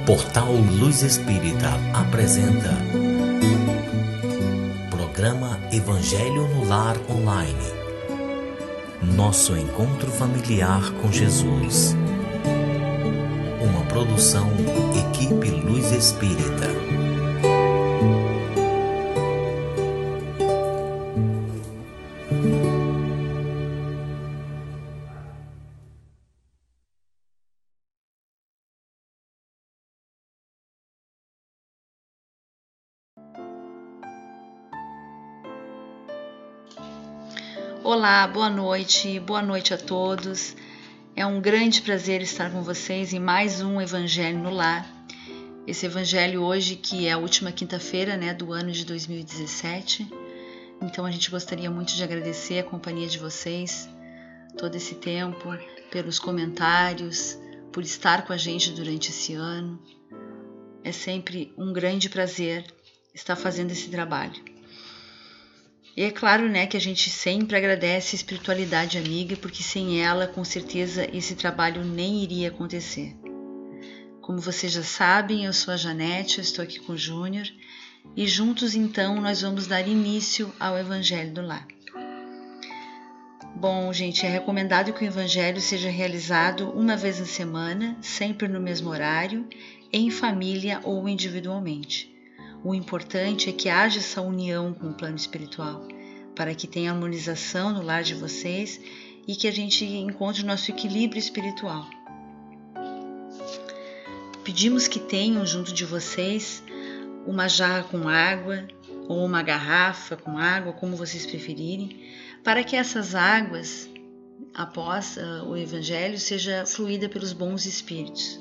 Portal Luz Espírita apresenta Programa Evangelho no Lar Online. Nosso encontro familiar com Jesus. Uma produção Equipe Luz Espírita. Olá, boa noite a todos. É um grande prazer estar com vocês em mais um Evangelho no Lar. Esse Evangelho hoje que é a última quinta-feira, do ano de 2017. Então a gente gostaria muito de agradecer a companhia de vocês todo esse tempo, pelos comentários, por estar com a gente durante esse ano. É sempre um grande prazer estar fazendo esse trabalho. E é claro, que a gente sempre agradece a espiritualidade amiga, porque sem ela, com certeza, esse trabalho nem iria acontecer. Como vocês já sabem, eu sou a Janete, eu estou aqui com o Júnior, e juntos, então, nós vamos dar início ao Evangelho do Lar. Bom, gente, é recomendado que o Evangelho seja realizado uma vez na semana, sempre no mesmo horário, em família ou individualmente. O importante é que haja essa união com o plano espiritual, para que tenha harmonização no lar de vocês e que a gente encontre o nosso equilíbrio espiritual. Pedimos que tenham junto de vocês uma jarra com água ou uma garrafa com água, como vocês preferirem, para que essas águas, após o Evangelho, seja fluída pelos bons espíritos.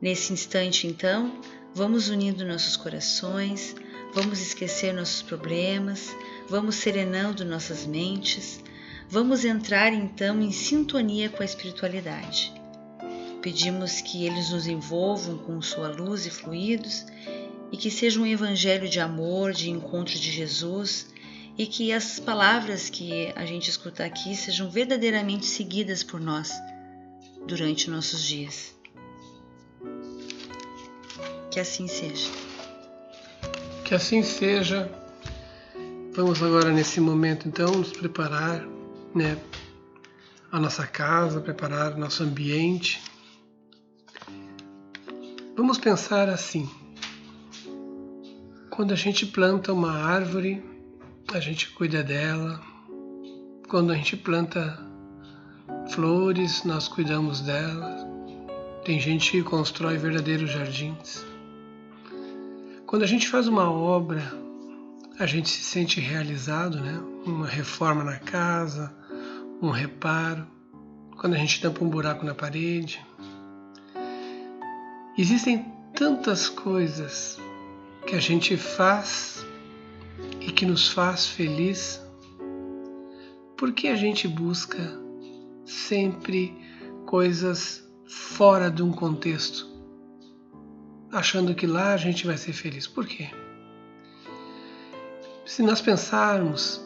Nesse instante, então, vamos unindo nossos corações, vamos esquecer nossos problemas, vamos serenando nossas mentes, vamos entrar então em sintonia com a espiritualidade. Pedimos que eles nos envolvam com sua luz e fluidos e que seja um evangelho de amor, de encontro de Jesus e que as palavras que a gente escuta aqui sejam verdadeiramente seguidas por nós durante nossos dias. Que assim seja. Que assim seja. Vamos agora nesse momento então nos preparar, a nossa casa, preparar nosso ambiente. Vamos pensar assim. Quando a gente planta uma árvore, a gente cuida dela. Quando a gente planta flores, nós cuidamos delas. Tem gente que constrói verdadeiros jardins. Quando a gente faz uma obra, a gente se sente realizado, Uma reforma na casa, um reparo, quando a gente tampa um buraco na parede. Existem tantas coisas que a gente faz e que nos faz feliz. Por que a gente busca sempre coisas fora de um contexto? Achando que lá a gente vai ser feliz. Por quê? Se nós pensarmos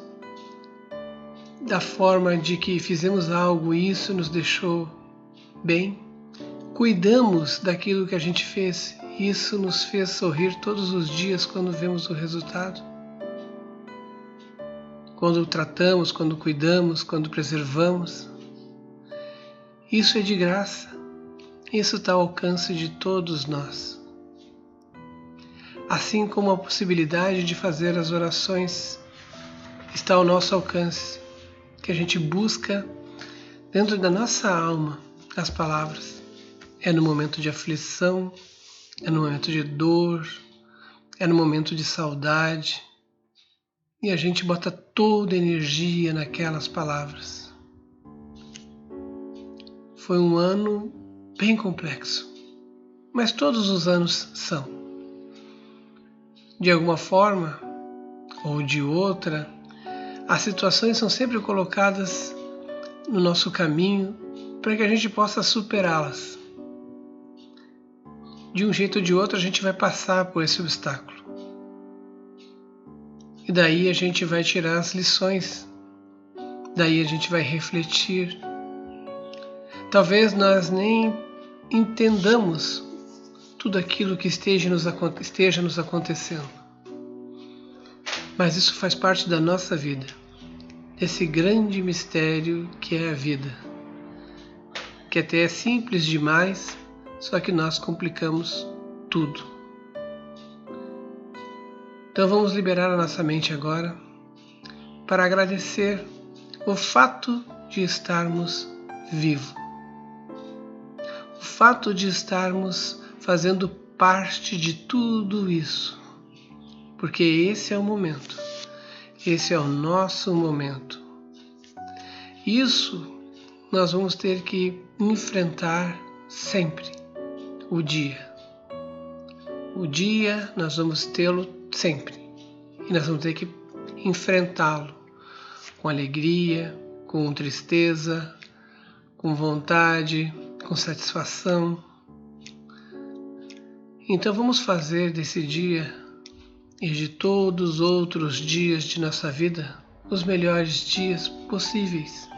da forma de que fizemos algo e isso nos deixou bem, cuidamos daquilo que a gente fez e isso nos fez sorrir todos os dias quando vemos o resultado. Quando tratamos, quando cuidamos, quando preservamos, isso é de graça. Isso está ao alcance de todos nós. Assim como a possibilidade de fazer as orações está ao nosso alcance, que a gente busca dentro da nossa alma as palavras. É no momento de aflição, é no momento de dor, é no momento de saudade, e a gente bota toda a energia naquelas palavras. Foi um ano bem complexo, mas todos os anos são. De alguma forma ou de outra, as situações são sempre colocadas no nosso caminho para que a gente possa superá-las. De um jeito ou de outro, a gente vai passar por esse obstáculo. E daí a gente vai tirar as lições. Daí a gente vai refletir. Talvez nós nem entendamos tudo aquilo que esteja nos acontecendo. Mas isso faz parte da nossa vida, desse grande mistério que é a vida, que até é simples demais, só que nós complicamos tudo. Então vamos liberar a nossa mente agora para agradecer o fato de estarmos vivos, o fato de estarmos fazendo parte de tudo isso, porque esse é o momento, esse é o nosso momento. Isso nós vamos ter que enfrentar sempre, o dia. O dia nós vamos tê-lo sempre e nós vamos ter que enfrentá-lo com alegria, com tristeza, com vontade, com satisfação. Então vamos fazer desse dia e de todos os outros dias de nossa vida os melhores dias possíveis,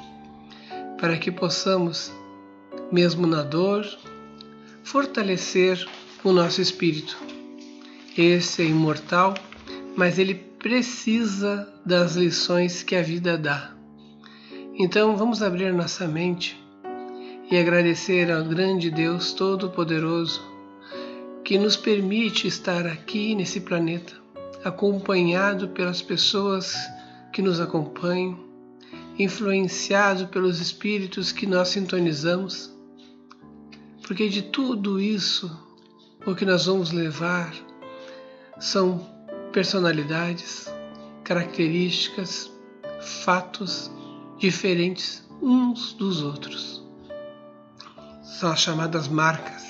para que possamos, mesmo na dor, fortalecer o nosso espírito. Esse é imortal, mas ele precisa das lições que a vida dá. Então vamos abrir nossa mente e agradecer ao grande Deus Todo-Poderoso que nos permite estar aqui nesse planeta, acompanhado pelas pessoas que nos acompanham, influenciado pelos espíritos que nós sintonizamos, porque de tudo isso o que nós vamos levar são personalidades, características, fatos diferentes uns dos outros. São as chamadas marcas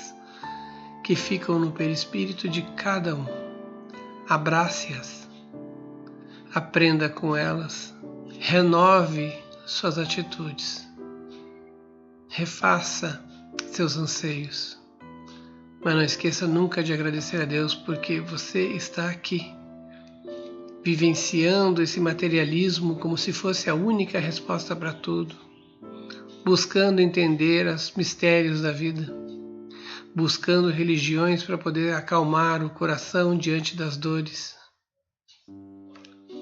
que ficam no perispírito de cada um. Abrace-as, aprenda com elas, renove suas atitudes, refaça seus anseios. Mas não esqueça nunca de agradecer a Deus porque você está aqui, vivenciando esse materialismo como se fosse a única resposta para tudo, buscando entender os mistérios da vida, buscando religiões para poder acalmar o coração diante das dores.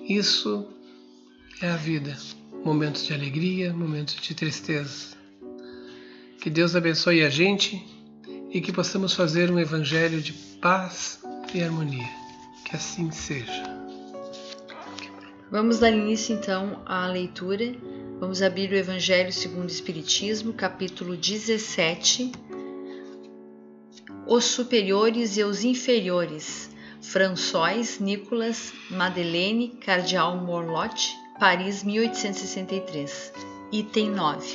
Isso é a vida, momentos de alegria, momentos de tristeza. Que Deus abençoe a gente e que possamos fazer um evangelho de paz e harmonia. Que assim seja. Vamos dar início então à leitura. Vamos abrir o Evangelho segundo o Espiritismo, capítulo 17. Os superiores e os inferiores. François Nicolas Madeleine, Cardeal Morlot, Paris, 1863. Item 9.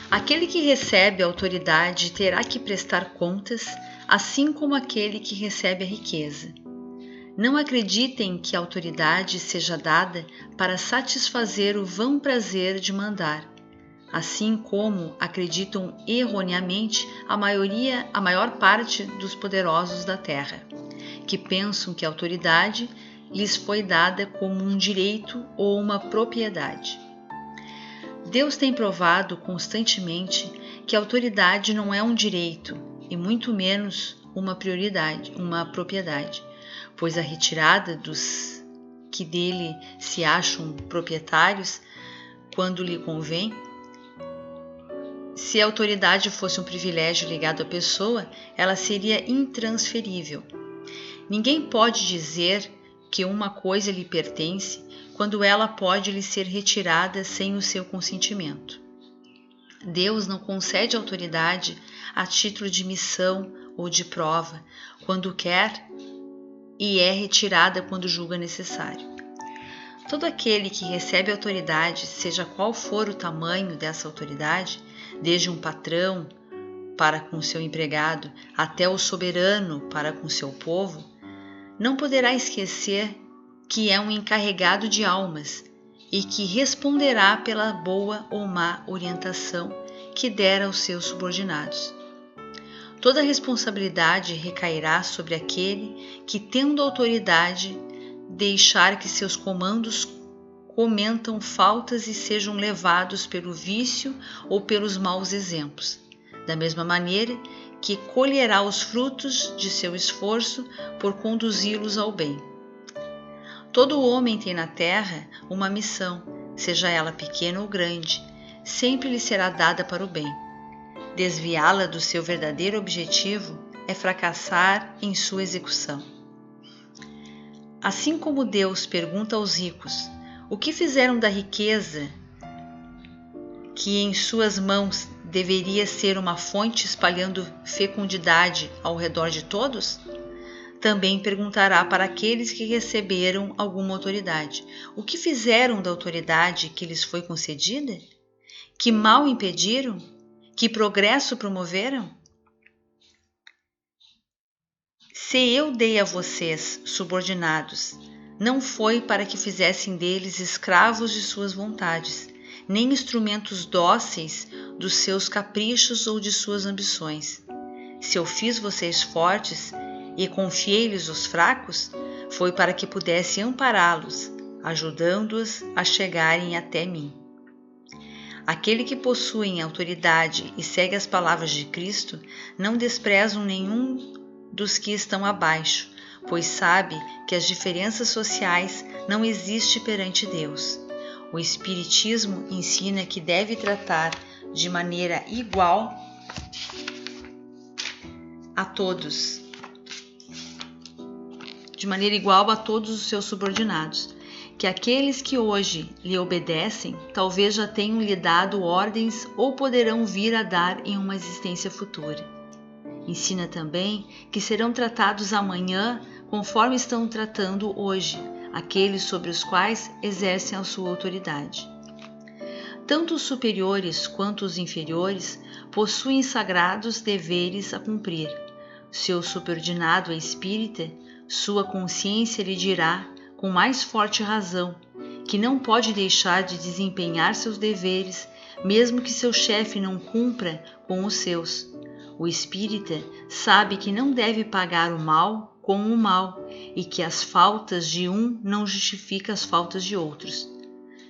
Aquele que recebe a autoridade terá que prestar contas, assim como aquele que recebe a riqueza. Não acreditem que a autoridade seja dada para satisfazer o vão prazer de mandar, assim como acreditam erroneamente a maior parte dos poderosos da terra, que pensam que a autoridade lhes foi dada como um direito ou uma propriedade. Deus tem provado constantemente que a autoridade não é um direito e muito menos uma propriedade, pois a retirada dos que dele se acham proprietários quando lhe convém. Se a autoridade fosse um privilégio ligado à pessoa, ela seria intransferível. Ninguém pode dizer que uma coisa lhe pertence quando ela pode lhe ser retirada sem o seu consentimento. Deus não concede autoridade a título de missão ou de prova, quando quer, e é retirada quando julga necessário. Todo aquele que recebe autoridade, seja qual for o tamanho dessa autoridade, desde um patrão para com seu empregado até o soberano para com seu povo, não poderá esquecer que é um encarregado de almas e que responderá pela boa ou má orientação que der aos seus subordinados. Toda a responsabilidade recairá sobre aquele que, tendo autoridade, deixar que seus comandos cometam faltas e sejam levados pelo vício ou pelos maus exemplos, da mesma maneira que colherá os frutos de seu esforço por conduzi-los ao bem. Todo homem tem na terra uma missão, seja ela pequena ou grande, sempre lhe será dada para o bem. Desviá-la do seu verdadeiro objetivo é fracassar em sua execução. Assim como Deus pergunta aos ricos o que fizeram da riqueza que em suas mãos deveria ser uma fonte espalhando fecundidade ao redor de todos, também perguntará para aqueles que receberam alguma autoridade: o que fizeram da autoridade que lhes foi concedida? Que mal impediram? Que progresso promoveram? Se eu dei a vocês, subordinados, não foi para que fizessem deles escravos de suas vontades, nem instrumentos dóceis dos seus caprichos ou de suas ambições. Se eu fiz vocês fortes e confiei-lhes os fracos, foi para que pudesse ampará-los, ajudando-os a chegarem até mim. Aquele que possui autoridade e segue as palavras de Cristo não despreza nenhum dos que estão abaixo, pois sabe que as diferenças sociais não existem perante Deus. O Espiritismo ensina que deve tratar de maneira igual a todos os seus subordinados, que aqueles que hoje lhe obedecem talvez já tenham lhe dado ordens ou poderão vir a dar em uma existência futura. Ensina também que serão tratados amanhã conforme estão tratando hoje aqueles sobre os quais exercem a sua autoridade. Tanto os superiores quanto os inferiores possuem sagrados deveres a cumprir. Seu subordinado é espírita, sua consciência lhe dirá, com mais forte razão, que não pode deixar de desempenhar seus deveres, mesmo que seu chefe não cumpra com os seus. O espírita sabe que não deve pagar o mal com o mal e que as faltas de um não justificam as faltas de outros.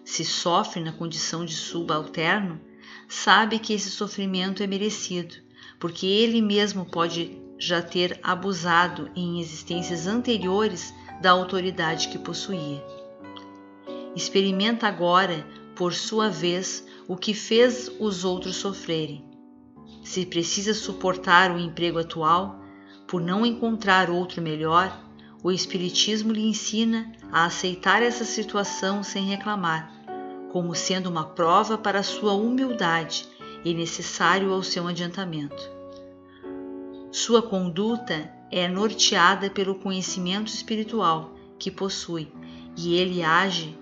Se sofre na condição de subalterno, sabe que esse sofrimento é merecido, porque ele mesmo pode já ter abusado em existências anteriores da autoridade que possuía. Experimenta agora, por sua vez, o que fez os outros sofrerem. Se precisa suportar o emprego atual, por não encontrar outro melhor, o Espiritismo lhe ensina a aceitar essa situação sem reclamar, como sendo uma prova para a sua humildade e necessário ao seu adiantamento. Sua conduta é norteada pelo conhecimento espiritual que possui, e ele age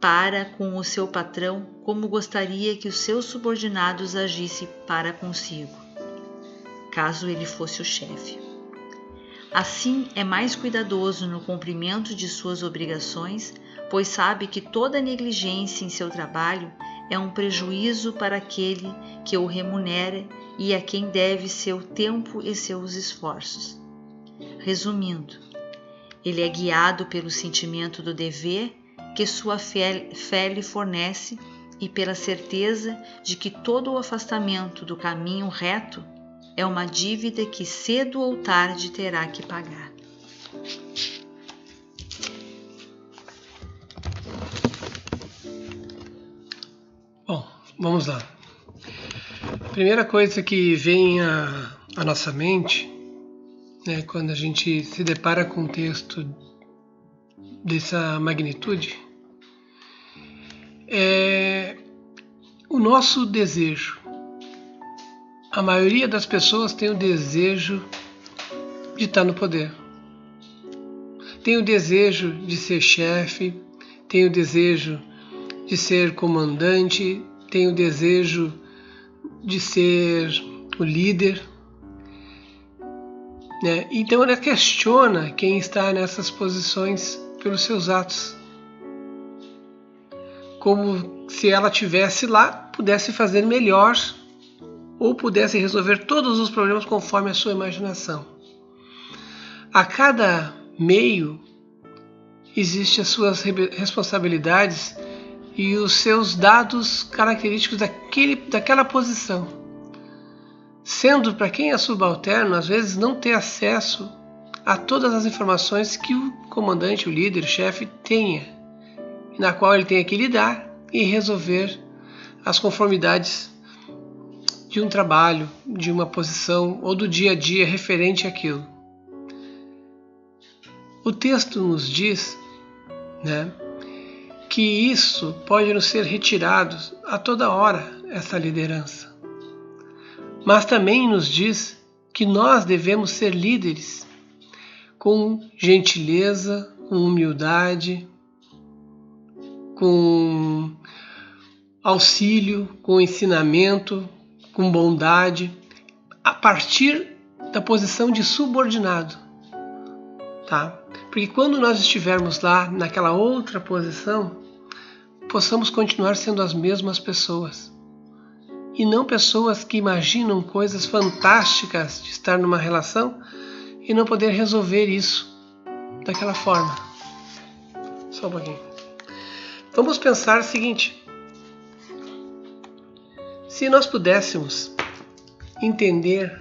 para com o seu patrão como gostaria que os seus subordinados agissem para consigo, caso ele fosse o chefe. Assim, é mais cuidadoso no cumprimento de suas obrigações, pois sabe que toda negligência em seu trabalho é um prejuízo para aquele que o remunera e a quem deve seu tempo e seus esforços. Resumindo, ele é guiado pelo sentimento do dever que sua fé lhe fornece e pela certeza de que todo o afastamento do caminho reto é uma dívida que cedo ou tarde terá que pagar. Bom, vamos lá. A primeira coisa que vem à nossa mente, né, quando a gente se depara com um texto dessa magnitude, é o nosso desejo. A maioria das pessoas tem o desejo de estar no poder. Tem o desejo de ser chefe, tem o desejo de ser comandante, tem o desejo de ser o líder, né? Então ela questiona quem está nessas posições pelos seus atos. Como se ela tivesse lá, pudesse fazer melhor ou pudesse resolver todos os problemas conforme a sua imaginação. A cada meio existem as suas responsabilidades e os seus dados característicos daquela posição. sendo para quem é subalterno, às vezes não ter acesso a todas as informações que o comandante, o líder, o chefe tenha, na qual ele tenha que lidar e resolver as conformidades de um trabalho, de uma posição ou do dia a dia referente àquilo. O texto nos diz, que isso pode nos ser retirado a toda hora, essa liderança. Mas também nos diz que nós devemos ser líderes com gentileza, com humildade, com auxílio, com ensinamento, com bondade, a partir da posição de subordinado, tá? Porque quando nós estivermos lá naquela outra posição, possamos continuar sendo as mesmas pessoas. E não pessoas que imaginam coisas fantásticas de estar numa relação e não poder resolver isso daquela forma. Só um pouquinho. Vamos pensar o seguinte: se nós pudéssemos entender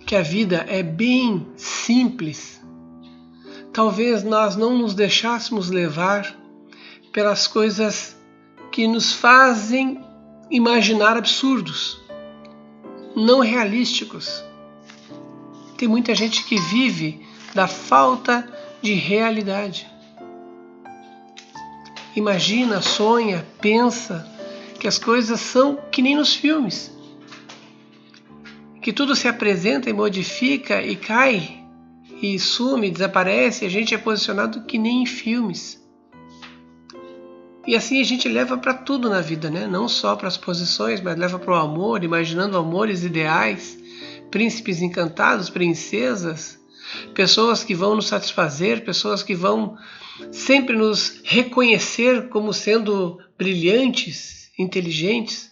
que a vida é bem simples, talvez nós não nos deixássemos levar pelas coisas que nos fazem imaginar absurdos, não realísticos. Tem muita gente que vive da falta de realidade. Imagina, sonha, pensa que as coisas são que nem nos filmes, que tudo se apresenta e modifica e cai e sume, desaparece, e a gente é posicionado que nem em filmes. E assim a gente leva para tudo na vida, não só para as posições, mas leva para o amor, imaginando amores ideais, príncipes encantados, princesas, pessoas que vão nos satisfazer, pessoas que vão sempre nos reconhecer como sendo brilhantes, inteligentes.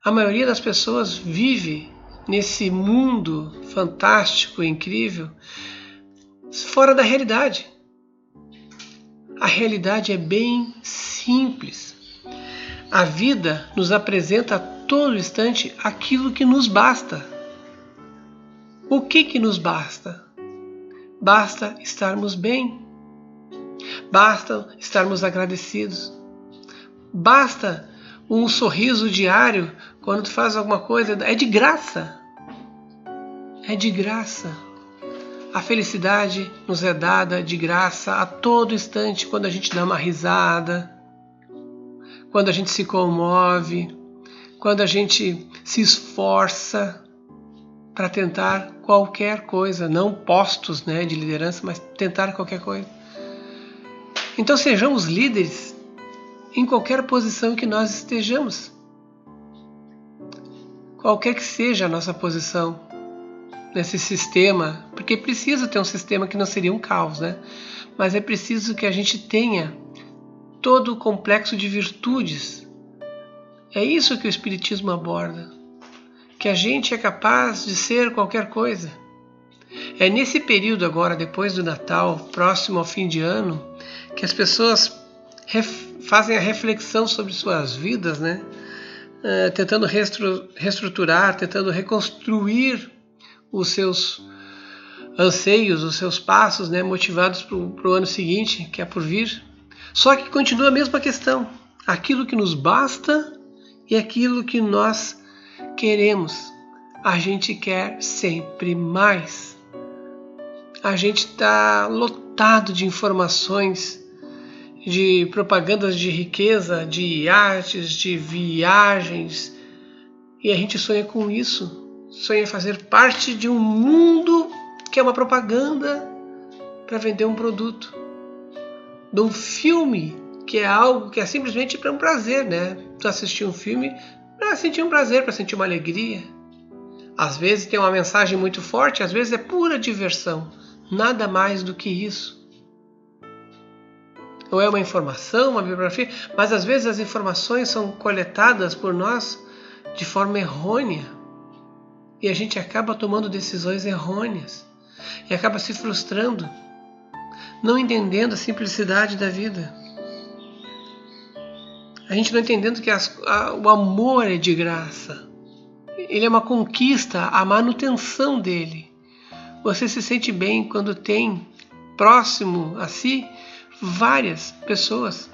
A maioria das pessoas vive nesse mundo fantástico, incrível, fora da realidade. A realidade é bem simples. A vida nos apresenta a todo instante aquilo que nos basta. O que nos basta? Basta estarmos bem. Basta estarmos agradecidos. Basta um sorriso diário quando tu faz alguma coisa. É de graça. É de graça. A felicidade nos é dada de graça a todo instante, quando a gente dá uma risada, quando a gente se comove, quando a gente se esforça para tentar qualquer coisa, não postos de liderança, mas tentar qualquer coisa. Então sejamos líderes em qualquer posição que nós estejamos, qualquer que seja a nossa posição nesse sistema, porque precisa ter um sistema que não seria um caos, mas é preciso que a gente tenha todo o complexo de virtudes. É isso que o Espiritismo aborda, que a gente é capaz de ser qualquer coisa. É nesse período agora, depois do Natal, próximo ao fim de ano, que as pessoas fazem a reflexão sobre suas vidas, tentando reestruturar, tentando reconstruir os seus anseios, os seus passos, motivados para o ano seguinte, que é por vir. Só que continua a mesma questão. Aquilo que nos basta e aquilo que nós queremos. A gente quer sempre mais. A gente está lotado de informações, de propagandas de riqueza, de iates, de viagens. E a gente sonha com isso. Sonha fazer parte de um mundo que é uma propaganda para vender um produto. De um filme que é algo que é simplesmente para um prazer, Tu assistir um filme para sentir um prazer, para sentir uma alegria. Às vezes tem uma mensagem muito forte, às vezes é pura diversão. Nada mais do que isso. Ou é uma informação, uma bibliografia, mas às vezes as informações são coletadas por nós de forma errônea. E a gente acaba tomando decisões errôneas. E acaba se frustrando, não entendendo a simplicidade da vida. A gente não entendendo que o amor é de graça. ele é uma conquista, a manutenção dele. Você se sente bem quando tem próximo a si várias pessoas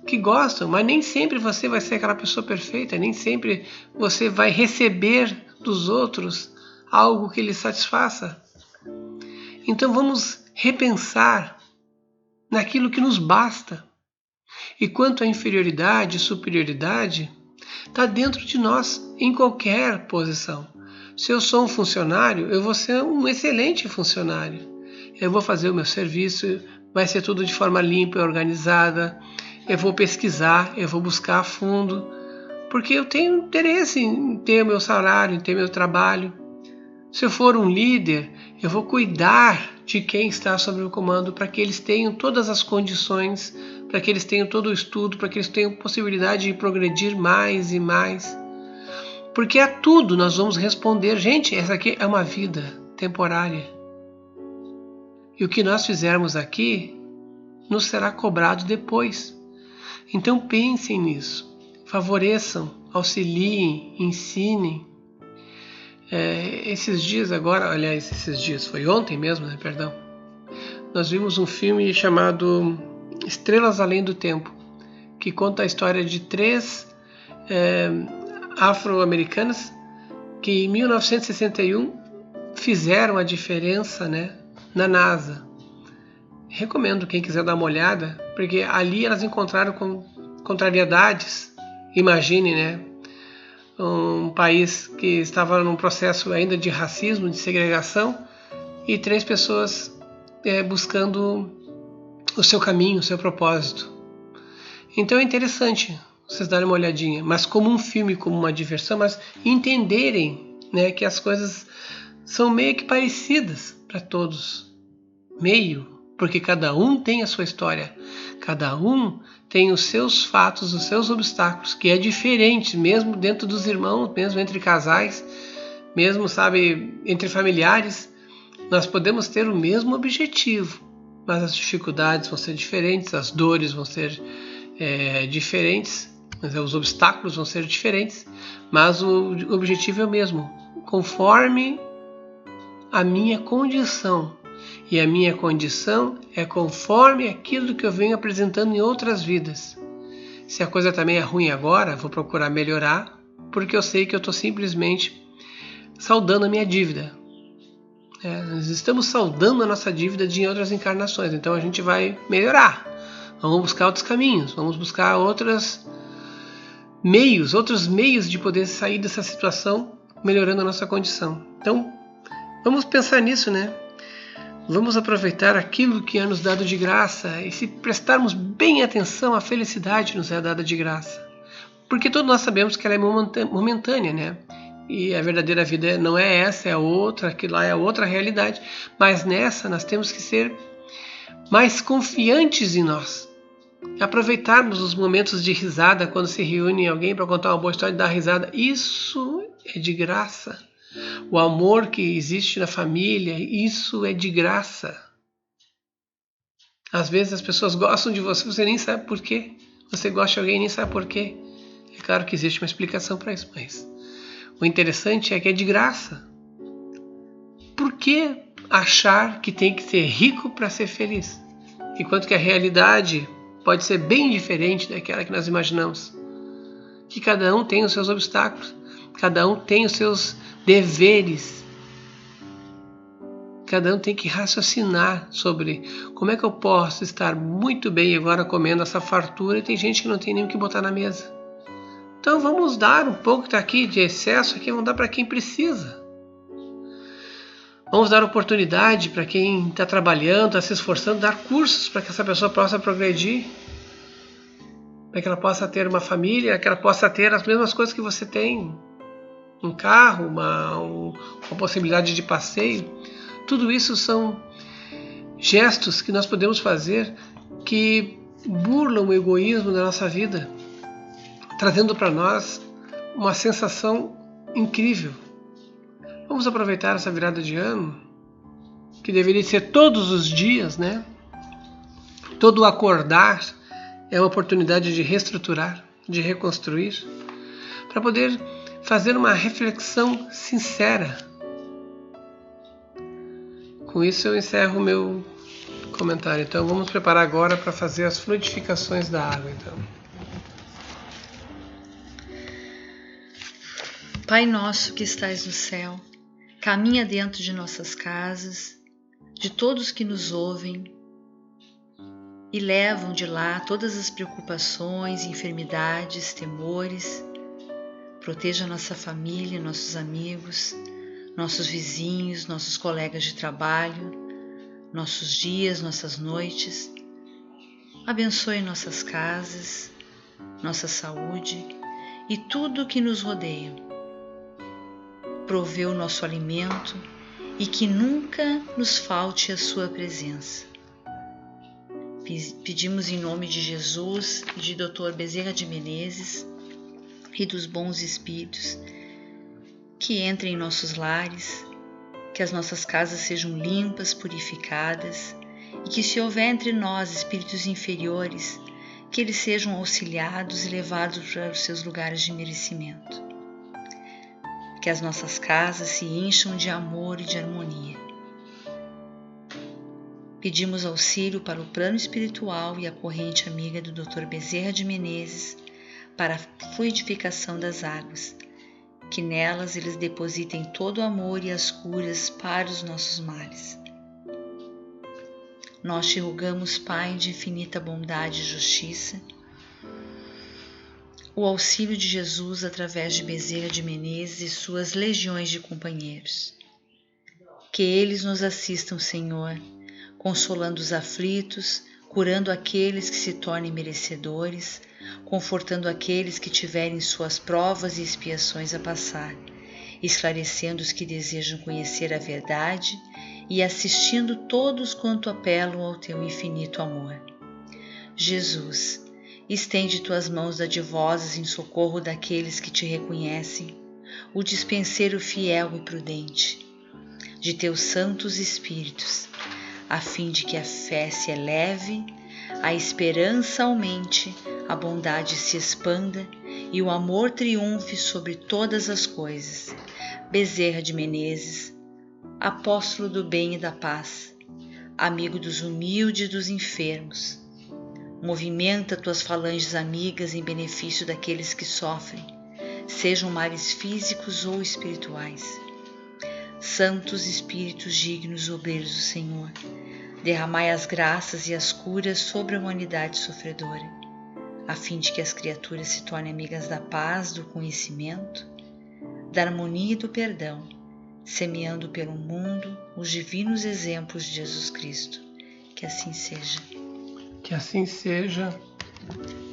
que gostam, mas nem sempre você vai ser aquela pessoa perfeita, nem sempre você vai receber dos outros algo que lhe satisfaça. Então vamos repensar naquilo que nos basta. E quanto à inferioridade e superioridade, está dentro de nós em qualquer posição. Se eu sou um funcionário, eu vou ser um excelente funcionário. Eu vou fazer o meu serviço, vai ser tudo de forma limpa e organizada. Eu vou pesquisar, eu vou buscar a fundo, porque eu tenho interesse em ter o meu salário, em ter meu trabalho. Se eu for um líder, eu vou cuidar de quem está sob o comando para que eles tenham todas as condições, para que eles tenham todo o estudo, para que eles tenham possibilidade de progredir mais e mais. Porque a tudo nós vamos responder, gente, essa aqui é uma vida temporária. E o que nós fizermos aqui nos será cobrado depois. Então pensem nisso, favoreçam, auxiliem, ensinem. Esses dias agora, aliás, foi ontem mesmo, né? Perdão. Nós vimos um filme chamado Estrelas Além do Tempo, que conta a história de 3 afro-americanas que em 1961 fizeram a diferença, né, na NASA. Recomendo quem quiser dar uma olhada, porque ali elas encontraram contrariedades. Imagine, né? Um país que estava num processo ainda de racismo, de segregação, e 3 pessoas buscando o seu caminho, o seu propósito. Então é interessante vocês darem uma olhadinha, mas como um filme, como uma diversão, mas entenderem, né, que as coisas são meio que parecidas para todos. Porque cada um tem a sua história, cada um tem os seus fatos, os seus obstáculos, que é diferente, mesmo dentro dos irmãos, mesmo entre casais, mesmo, sabe, entre familiares, nós podemos ter o mesmo objetivo, mas as dificuldades vão ser diferentes, as dores vão ser diferentes, os obstáculos vão ser diferentes, mas o objetivo é o mesmo, conforme a minha condição. E a minha condição é conforme aquilo que eu venho apresentando em outras vidas. Se a coisa também é ruim agora, vou procurar melhorar, porque eu sei que eu estou simplesmente saldando a minha dívida. Nós estamos saldando a nossa dívida de outras encarnações, então a gente vai melhorar. Vamos buscar outros caminhos, vamos buscar outros meios de poder sair dessa situação, melhorando a nossa condição. Então, vamos pensar nisso, né? Vamos aproveitar aquilo que é nos dado de graça, e se prestarmos bem atenção, a felicidade nos é dada de graça. Porque todos nós sabemos que ela é momentânea, né? E a verdadeira vida não é essa, é outra, aquilo lá é outra realidade. Mas nessa nós temos que ser mais confiantes em nós. Aproveitarmos os momentos de risada, quando se reúne alguém para contar uma boa história e dar risada. Isso é de graça. O amor que existe na família, isso é de graça. Às vezes as pessoas gostam de você, você nem sabe por quê. Você gosta de alguém e nem sabe por quê. É claro que existe uma explicação para isso, mas o interessante é que é de graça. Por que achar que tem que ser rico para ser feliz? Enquanto que a realidade pode ser bem diferente daquela que nós imaginamos. Que cada um tem os seus obstáculos, cada um tem os seus deveres. Cada um tem que raciocinar sobre como é que eu posso estar muito bem agora comendo essa fartura e tem gente que não tem nem o que botar na mesa. Então vamos dar um pouco que está aqui de excesso, aqui vamos dar para quem precisa. Vamos dar oportunidade para quem está trabalhando, está se esforçando, dar cursos para que essa pessoa possa progredir, para que ela possa ter uma família, que ela possa ter as mesmas coisas que você tem. Um carro, uma possibilidade de passeio. Tudo isso são gestos que nós podemos fazer que burlam o egoísmo da nossa vida, trazendo para nós uma sensação incrível. Vamos aproveitar essa virada de ano, que deveria ser todos os dias, né? Todo acordar é uma oportunidade de reestruturar, de reconstruir, para poder fazer uma reflexão sincera. Com isso eu encerro o meu comentário. Então vamos preparar agora para fazer as fluidificações da água. Então. Pai nosso que estais no céu, caminha dentro de nossas casas, de todos que nos ouvem e levam de lá todas as preocupações, enfermidades, temores. Proteja nossa família, nossos amigos, nossos vizinhos, nossos colegas de trabalho, nossos dias, nossas noites. Abençoe nossas casas, nossa saúde e tudo o que nos rodeia. Provê o nosso alimento e que nunca nos falte a sua presença. Pedimos em nome de Jesus e de Dr. Bezerra de Menezes e dos bons espíritos que entrem em nossos lares, que as nossas casas sejam limpas, purificadas e que, se houver entre nós espíritos inferiores, que eles sejam auxiliados e levados para os seus lugares de merecimento. Que as nossas casas se encham de amor e de harmonia. Pedimos auxílio para o plano espiritual e a corrente amiga do Dr. Bezerra de Menezes para a fluidificação das águas, que nelas eles depositem todo o amor e as curas para os nossos males. Nós te rogamos, Pai de infinita bondade e justiça, o auxílio de Jesus através de Bezerra de Menezes e suas legiões de companheiros. Que eles nos assistam, Senhor, consolando os aflitos, curando aqueles que se tornem merecedores, confortando aqueles que tiverem suas provas e expiações a passar, esclarecendo os que desejam conhecer a verdade e assistindo todos quanto apelam ao teu infinito amor. Jesus, estende tuas mãos dadivosas em socorro daqueles que te reconhecem, o dispenseiro fiel e prudente, de teus santos espíritos, a fim de que a fé se eleve, a esperança aumente, a bondade se expanda e o amor triunfe sobre todas as coisas. Bezerra de Menezes, apóstolo do bem e da paz, amigo dos humildes e dos enfermos, movimenta tuas falanges amigas em benefício daqueles que sofrem, sejam males físicos ou espirituais. Santos Espíritos dignos obreiros do Senhor, derramai as graças e as curas sobre a humanidade sofredora, a fim de que as criaturas se tornem amigas da paz, do conhecimento, da harmonia e do perdão, semeando pelo mundo os divinos exemplos de Jesus Cristo. Que assim seja. Que assim seja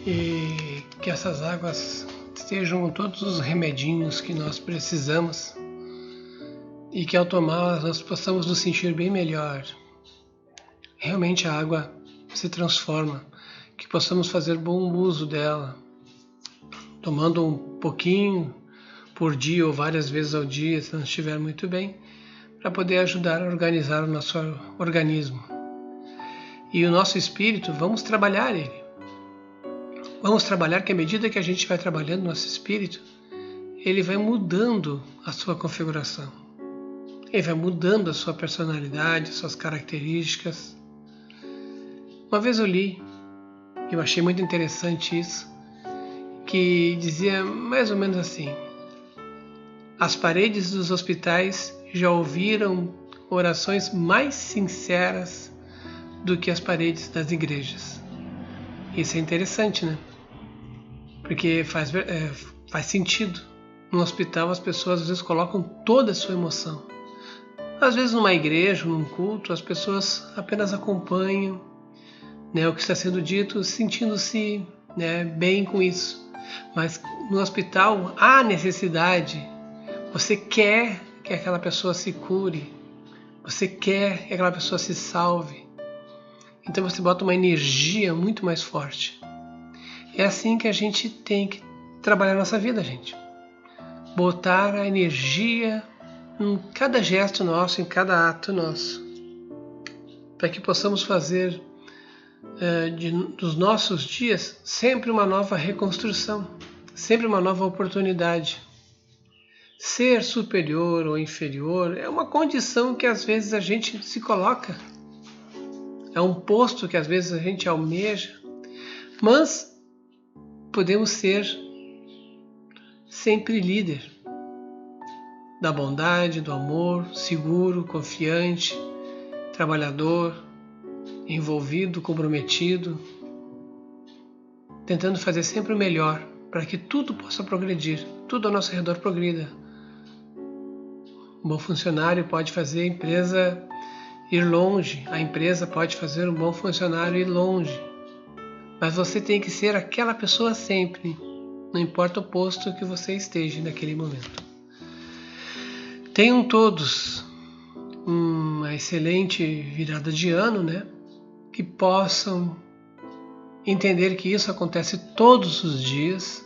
e que essas águas sejam todos os remedinhos que nós precisamos e que ao tomá-las nós possamos nos sentir bem melhor. Realmente a água se transforma, que possamos fazer bom uso dela, tomando um pouquinho por dia ou várias vezes ao dia, se não estiver muito bem, para poder ajudar a organizar o nosso organismo. E o nosso espírito, vamos trabalhar ele. Vamos trabalhar que à medida que a gente vai trabalhando nosso espírito, ele vai mudando a sua configuração. Ele vai mudando a sua personalidade, suas características. Uma vez eu li, eu achei muito interessante isso, que dizia mais ou menos assim: as paredes dos hospitais já ouviram orações mais sinceras do que as paredes das igrejas. Isso é interessante, né? Porque faz sentido. No hospital as pessoas às vezes colocam toda a sua emoção. Às vezes numa igreja, num culto, as pessoas apenas acompanham, né, o que está sendo dito, sentindo-se, né, bem com isso. Mas no hospital há necessidade. Você quer que aquela pessoa se cure. Você quer que aquela pessoa se salve. Então você bota uma energia muito mais forte. É assim que a gente tem que trabalhar a nossa vida, gente. Botar a energia em cada gesto nosso, em cada ato nosso. Para que possamos fazer dos nossos dias sempre uma nova reconstrução. Sempre uma nova oportunidade. ser superior ou inferior é uma condição que às vezes a gente se coloca. É um posto que às vezes a gente almeja, mas podemos ser sempre líder da bondade, do amor, seguro, confiante, trabalhador, envolvido, comprometido, tentando fazer sempre o melhor para que tudo possa progredir, tudo ao nosso redor progrida. Um bom funcionário pode fazer a empresa ir longe, a empresa pode fazer um bom funcionário ir longe, mas você tem que ser aquela pessoa sempre, não importa o posto que você esteja naquele momento. Tenham todos uma excelente virada de ano, que possam entender que isso acontece todos os dias,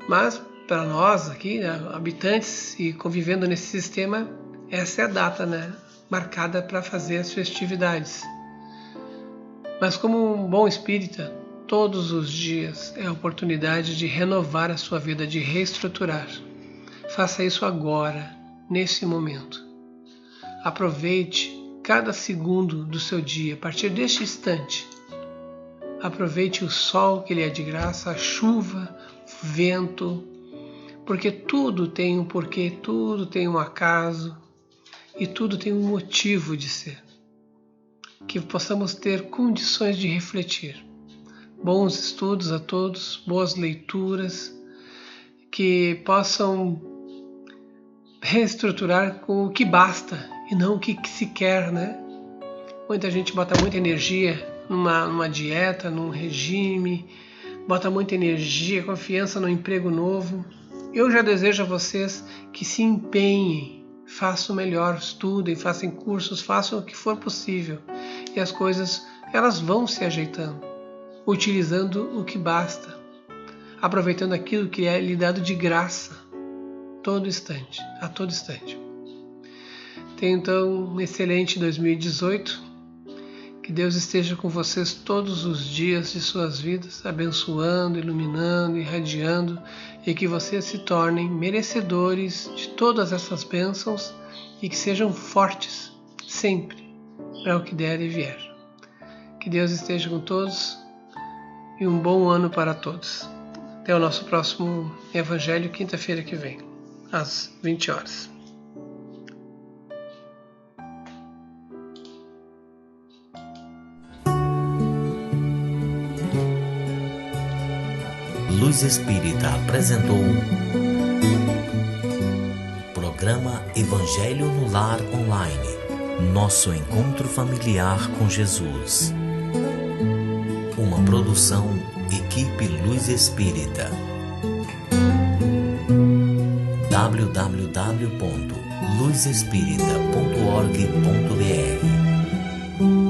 mas para nós aqui, habitantes e convivendo nesse sistema, essa é a data, marcada para fazer as festividades. Mas como um bom espírita, todos os dias é a oportunidade de renovar a sua vida, de reestruturar. Faça isso agora, nesse momento. Aproveite cada segundo do seu dia, a partir deste instante. Aproveite o sol que lhe é de graça, a chuva, o vento, porque tudo tem um porquê, tudo tem um acaso e tudo tem um motivo de ser. Que possamos ter condições de refletir. Bons estudos a todos, boas leituras, que possam reestruturar com o que basta e não o que se quer, Muita gente bota muita energia numa dieta, num regime, bota muita energia, confiança no emprego novo. Eu já desejo a vocês que se empenhem, façam o melhor, estudem, façam cursos, façam o que for possível. E as coisas, elas vão se ajeitando, utilizando o que basta, aproveitando aquilo que é lhe dado de graça, a todo instante. Tenham então um excelente 2018, que Deus esteja com vocês todos os dias de suas vidas, abençoando, iluminando, irradiando, e que vocês se tornem merecedores de todas essas bênçãos e que sejam fortes sempre para o que der e vier. Que Deus esteja com todos e um bom ano para todos. Até o nosso próximo Evangelho, quinta-feira que vem, às 20 horas. Luz Espírita apresentou Programa Evangelho no Lar Online. Nosso encontro familiar com Jesus. Uma produção Equipe Luz Espírita. www.luzespirita.org.br